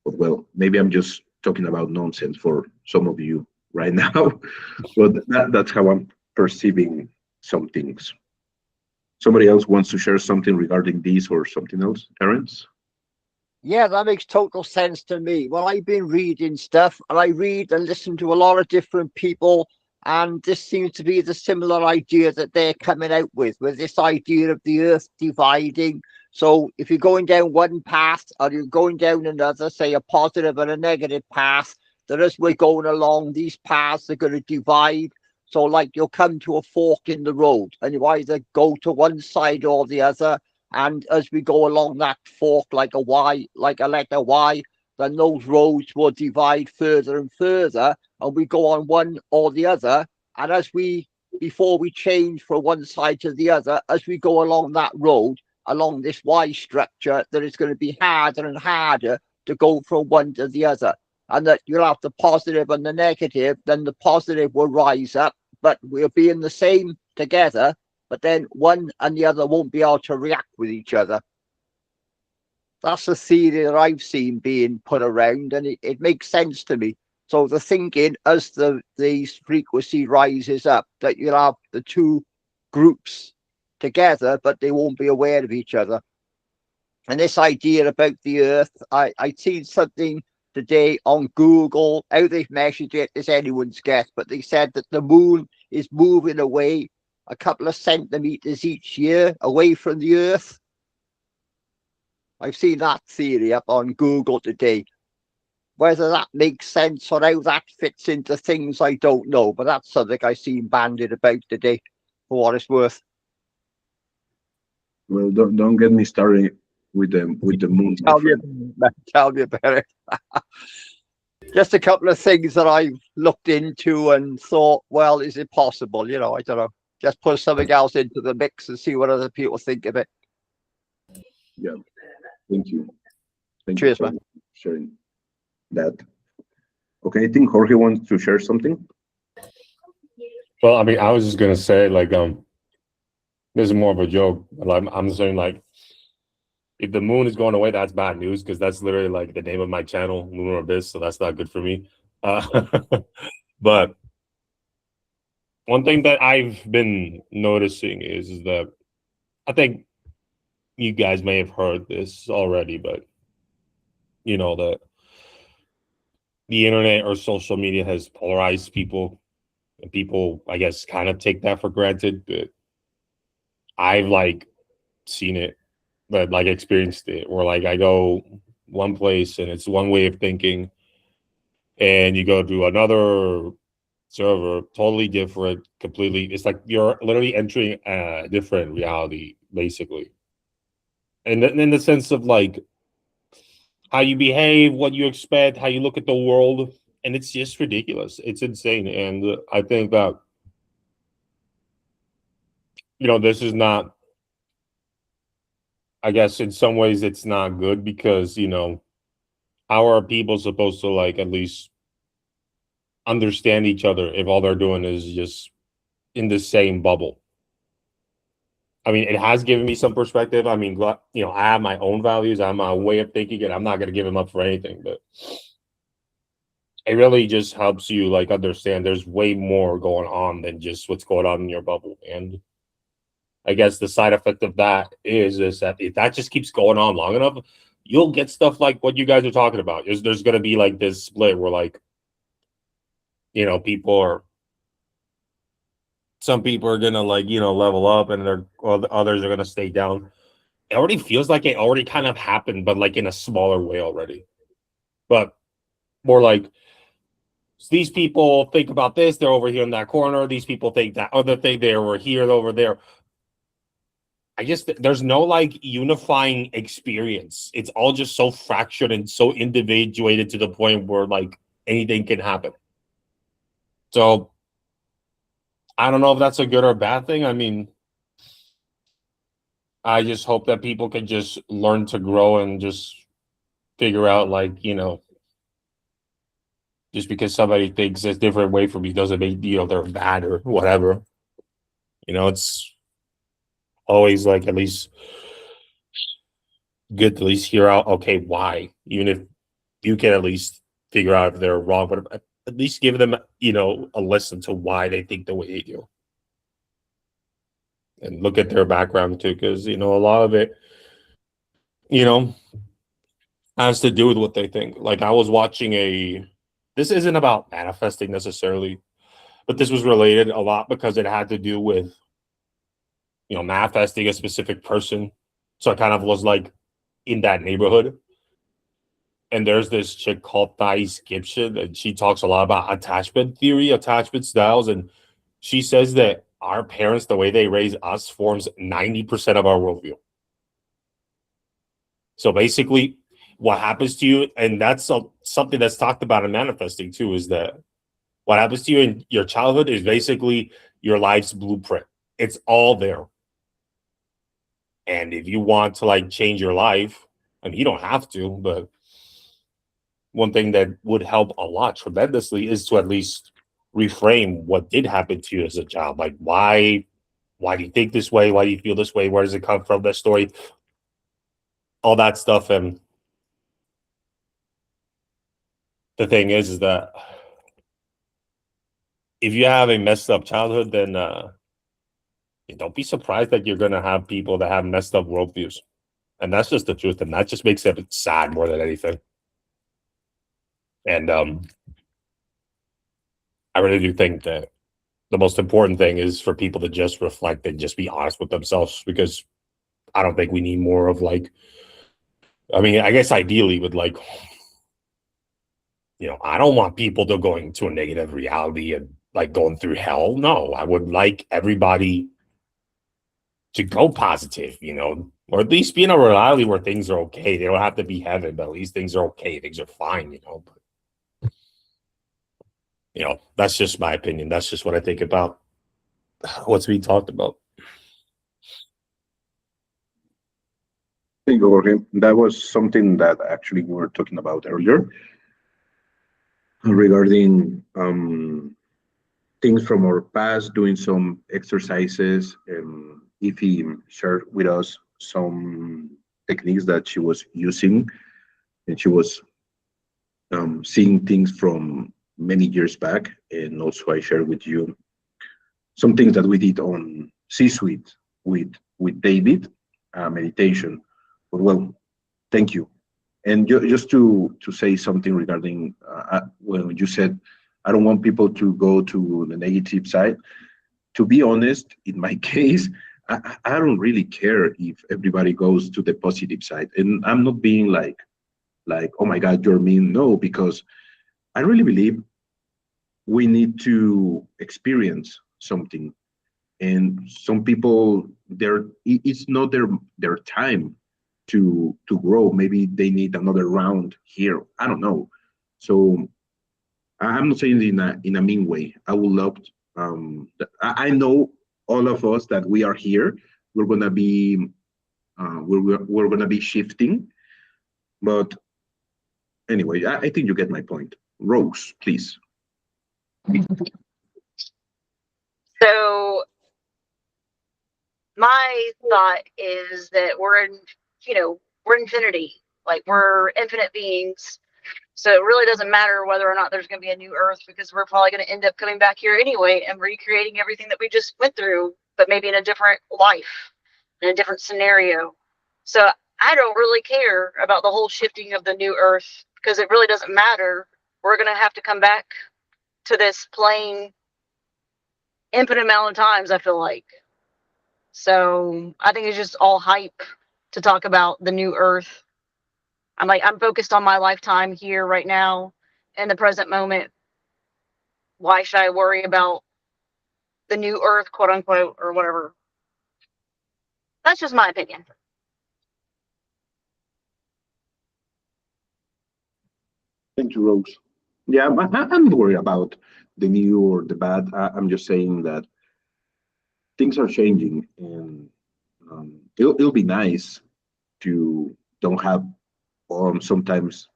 But well, maybe I'm just talking about nonsense for some of you right now, but that's how I'm perceiving some things. Somebody else wants to share something regarding this or something else, Terence? Yeah, that makes total sense to me. Well, I've been reading stuff, and I read and listen to a lot of different people, and this seems to be the similar idea that they're coming out with this idea of the earth dividing. So if you're going down one path or you're going down another, say a positive and a negative path, that as we're going along, these paths are going to divide. So like you'll come to a fork in the road, and you either go to one side or the other. And as we go along that fork, like a Y, like a letter Y, then those roads will divide further and further, and we go on one or the other. And before we change from one side to the other, as we go along that road, along this Y structure, that it's going to be harder and harder to go from one to the other. And that you'll have the positive and the negative, then the positive will rise up, but we'll be in the same together, but then one and the other won't be able to react with each other. That's the theory that I've seen being put around, and it makes sense to me. So the thinking, as the frequency rises up, that you'll have the two groups together, but they won't be aware of each other. And this idea about the earth, I'd seen something today on Google. How they've measured it is anyone's guess, but they said that the moon is moving away a couple of centimeters each year away from the earth. I've seen that theory up on Google today. Whether that makes sense or how that fits into things, I don't know, but that's something I've seen bandied about today, for what it's worth. Well, don't get me started with the moon. Tell me about it. Just a couple of things that I've looked into and thought, well, is it possible? I don't know. Just put something else into the mix and see what other people think of it. Yeah, thank you. Cheers, you for man. sharing that. Okay, I think Jorge wants to share something. Well, I mean, I was just gonna say, like, this is more of a joke. I'm saying, like, if the moon is going away, that's bad news, because that's literally like the name of my channel, Lunar Abyss. So that's not good for me. But one thing that I've been noticing is that I think you guys may have heard this already, but that the internet or social media has polarized people, and people, I guess, kind of take that for granted. But I've seen it, but experienced it, where I go one place and it's one way of thinking, and you go to another server, totally different, completely. It's like you're literally entering a different reality, basically. And in the sense of how you behave, what you expect, how you look at the world, and it's just ridiculous. It's insane. And I think that this is not, I guess in some ways it's not good, because how are people supposed to at least understand each other if all they're doing is just in the same bubble? I mean, it has given me some perspective. I mean, I have my own values, I have my way of thinking, and I'm not going to give them up for anything, but it really just helps you understand there's way more going on than just what's going on in your bubble. And I guess the side effect of that is that if that just keeps going on long enough, you'll get stuff like what you guys are talking about. There's going to be this split where some people are going to level up, and others are going to stay down. It already feels like it already kind of happened, but in a smaller way already. But more these people think about this, they're over here in that corner. These people think that other thing, they're over here, over there. I guess there's no unifying experience. It's all just so fractured and so individuated to the point where anything can happen. So I don't know if that's a good or bad thing. I mean, I just hope that people can just learn to grow and just figure out, like, you know, just because somebody thinks a different way from you doesn't make, you know, they're bad or whatever. You know, it's always like at least good to at least hear out, okay, why, even if you can at least figure out if they're wrong, but at least give them, you know, a listen to why they think the way they do, and look at their background too, because you know a lot of it, you know, has to do with what they think. Like I was watching a, this isn't about manifesting necessarily, but this was related a lot because it had to do with, you know, manifesting a specific person. So I kind of was like in that neighborhood. And there's this chick called Thais Gibson, and she talks a lot about attachment theory, attachment styles, and she says that our parents, the way they raise us, forms 90% of our worldview. So basically, what happens to you, and that's something that's talked about in manifesting too, is that what happens to you in your childhood is basically your life's blueprint. It's all there. And if you want to like change your life, I mean, you don't have to, but one thing that would help a lot tremendously is to at least reframe what did happen to you as a child. Like, why do you think this way? Why do you feel this way? Where does it come from? That story, all that stuff. And the thing is that if you have a messed up childhood, then don't be surprised that you're going to have people that have messed up worldviews. And that's just the truth. And that just makes it sad more than anything. And I really do think that the most important thing is for people to just reflect and just be honest with themselves, because I don't think we need more of like, I mean, I guess ideally with like, you know, I don't want people to going to a negative reality and like going through hell. No, I would like everybody to go positive, you know, or at least be in a reality where things are okay. They don't have to be heaven, but at least things are okay. Things are fine, you know. But, you know, that's just my opinion. That's just what I think about what's being talked about. Thank you, Jorge. That was something that actually we were talking about earlier regarding things from our past, doing some exercises. If he shared with us some techniques that she was using, and she was seeing things from many years back. And also I shared with you some things that we did on C-suite with David, meditation. But well, thank you. And just to say something regarding when you said, I don't want people to go to the negative side. To be honest, in my case, I don't really care if everybody goes to the positive side. And I'm not being like, oh my God, you're mean. No, because I really believe we need to experience something. And some people, it's not their time to grow. Maybe they need another round here. I don't know. So I'm not saying it in a mean way. I would love. I know all of us that we are here. We're gonna be we're gonna be shifting. But anyway, I think you get my point. Rose, please. So my thought is that we're in, you know, we're infinity. Like we're infinite beings. So it really doesn't matter whether or not there's going to be a new Earth, because we're probably going to end up coming back here anyway and recreating everything that we just went through, but maybe in a different life, in a different scenario. So I don't really care about the whole shifting of the new Earth, because it really doesn't matter. We're going to have to come back to this plane infinite amount of times, I feel like. So I think it's just all hype to talk about the new Earth. I'm focused on my lifetime here right now in the present moment. Why should I worry about the new Earth, quote unquote, or whatever? That's just my opinion. Thank you, Rose. Yeah, I'm not worried about the new or the bad. I'm just saying that things are changing, and it'll be nice to don't have sometimes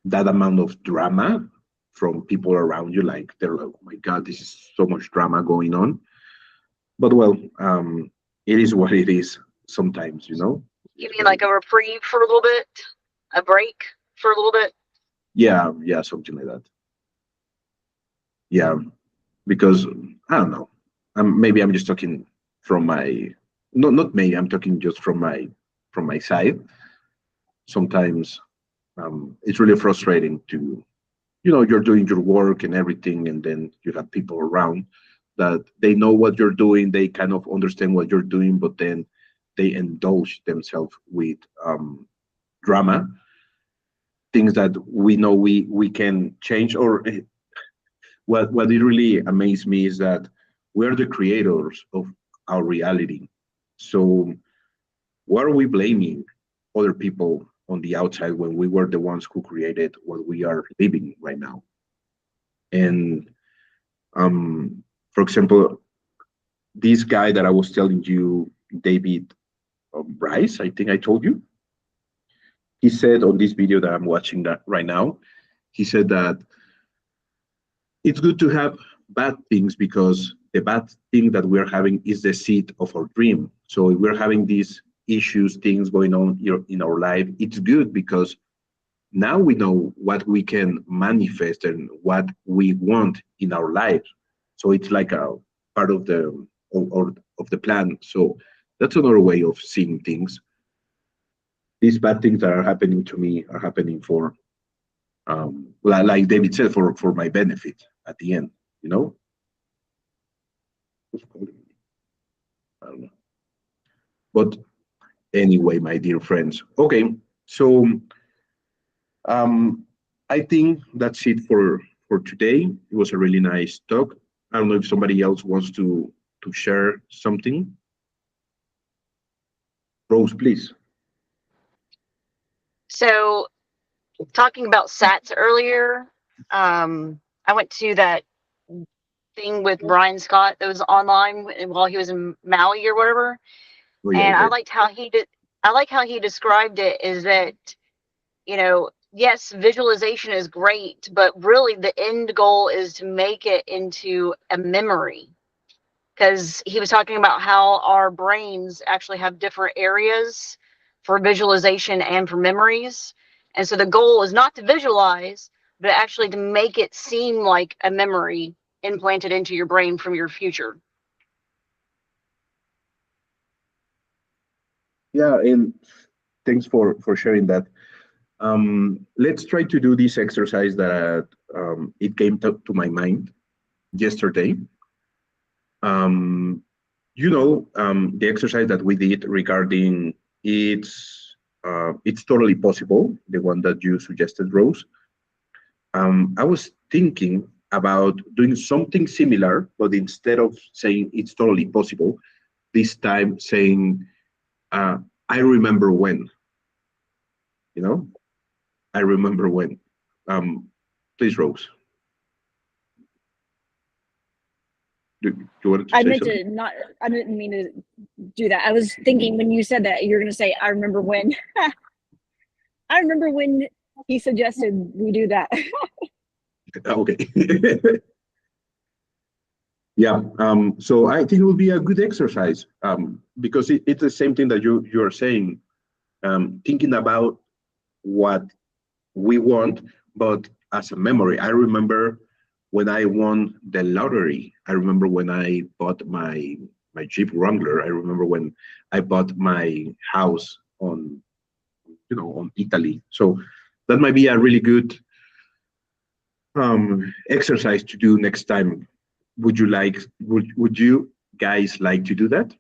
that amount of drama from people around you. Like they're like, oh my God, this is so much drama going on. But well, it is what it is sometimes, you know? You mean like a reprieve for a little bit, a break for a little bit? Yeah, something like that. Yeah, because I don't know. Maybe I'm just talking from my not maybe I'm talking just from my side. Sometimes it's really frustrating to you're doing your work and everything, and then you have people around that they know what you're doing, they kind of understand what you're doing, but then they indulge themselves with drama, things that we know we can change. Or what it really amazed me is that we're the creators of our reality. So why are we blaming other people on the outside when we were the ones who created what we are living right now? And for example, this guy that I was telling you, David Bryce, I think I told you, he said on this video that I'm watching that right now, he said that it's good to have bad things because the bad thing that we're having is the seed of our dream. So if we're having these issues, things going on in our life, it's good because now we know what we can manifest and what we want in our life. So it's like a part of the plan. So that's another way of seeing things. These bad things that are happening to me are happening for like David said, for my benefit at the end, you know? Who's calling me? I don't know. But anyway, my dear friends. Okay, so I think that's it for today. It was a really nice talk. I don't know if somebody else wants to share something. Rose, please. So, talking about SATs earlier, I went to that thing with Brian Scott that was online while he was in Maui or whatever, Oh, yeah, and I okay. liked how he did. I like how he described it. Is that yes, visualization is great, but really the end goal is to make it into a memory. Because he was talking about how our brains actually have different areas for visualization and for memories. And so the goal is not to visualize, but actually to make it seem like a memory implanted into your brain from your future. Yeah, and thanks for sharing that. Let's try to do this exercise that it came to my mind yesterday. The exercise that we did regarding it's totally possible, the one that you suggested, Rose. I was thinking about doing something similar, but instead of saying it's totally possible, this time saying, I remember when, I remember when. Please, Rose. Do you want to I say meant something? to not, I didn't mean to do that. I was thinking when you said that, you're going to say, I remember when. I remember when he suggested we do that. Okay. Yeah. So I think it will be a good exercise because it's the same thing that you're saying, thinking about what we want, but as a memory. I remember when I won the lottery. I remember when I bought my Jeep Wrangler. I remember when I bought my house on Italy. So that might be a really good exercise to do next time. Would you guys like to do that?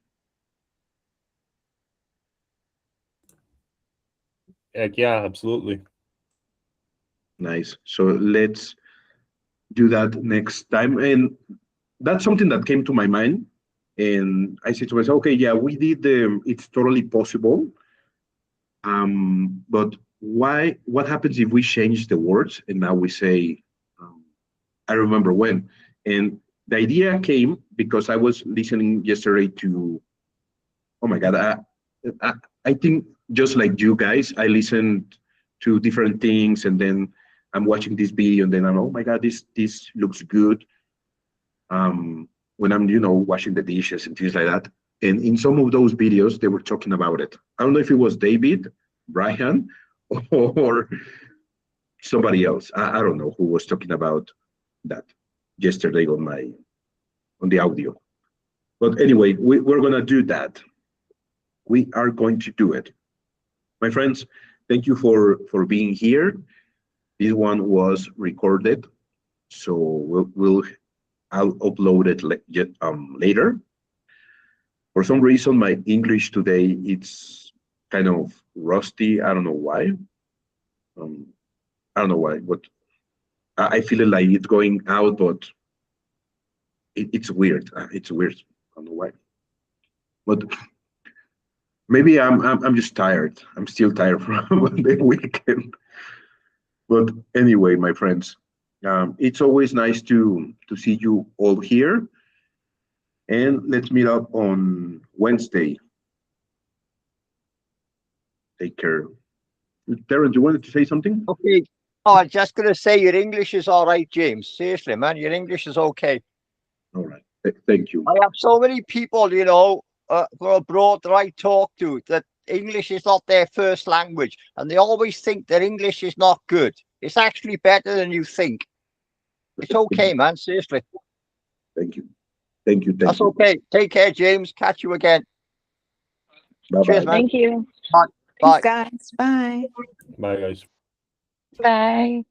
Heck yeah, absolutely. Nice. So let's do that next time. And that's something that came to my mind. And I said to myself, okay, yeah, we did it's totally possible. But what happens if we change the words and now we say, I remember when? And the idea came because I was listening yesterday to, oh my God, I think just like you guys, I listened to different things, and then I'm watching this video, and then I'm, oh my God, this looks good. When I'm, washing the dishes and things like that. And in some of those videos, they were talking about it. I don't know if it was David, Brian, or somebody else. I don't know who was talking about that yesterday on the audio. But anyway, we're gonna do that. We are going to do it. My friends, thank you for being here. This one was recorded, so I'll upload it later. For some reason, my English today, it's kind of rusty. I don't know why. I don't know why, but I feel like it's going out, but it's weird. It's weird. I don't know why. But maybe I'm just tired. I'm still tired from the weekend. But anyway, my friends, it's always nice to see you all here. And let's meet up on Wednesday. Take care. Terrence, you wanted to say something? Okay. Oh, I'm just going to say your English is all right, James. Seriously, man, your English is okay. All right. Thank you. I have so many people, from abroad that I talk to that English is not their first language, and they always think that English is not good. It's actually better than you think. It's okay, man. Seriously. Thank you. Thank you. That's okay. Take care, James. Catch you again. Bye-bye. Cheers, man. Thank you. Bye. Thanks, guys. Bye. Bye, guys. Bye.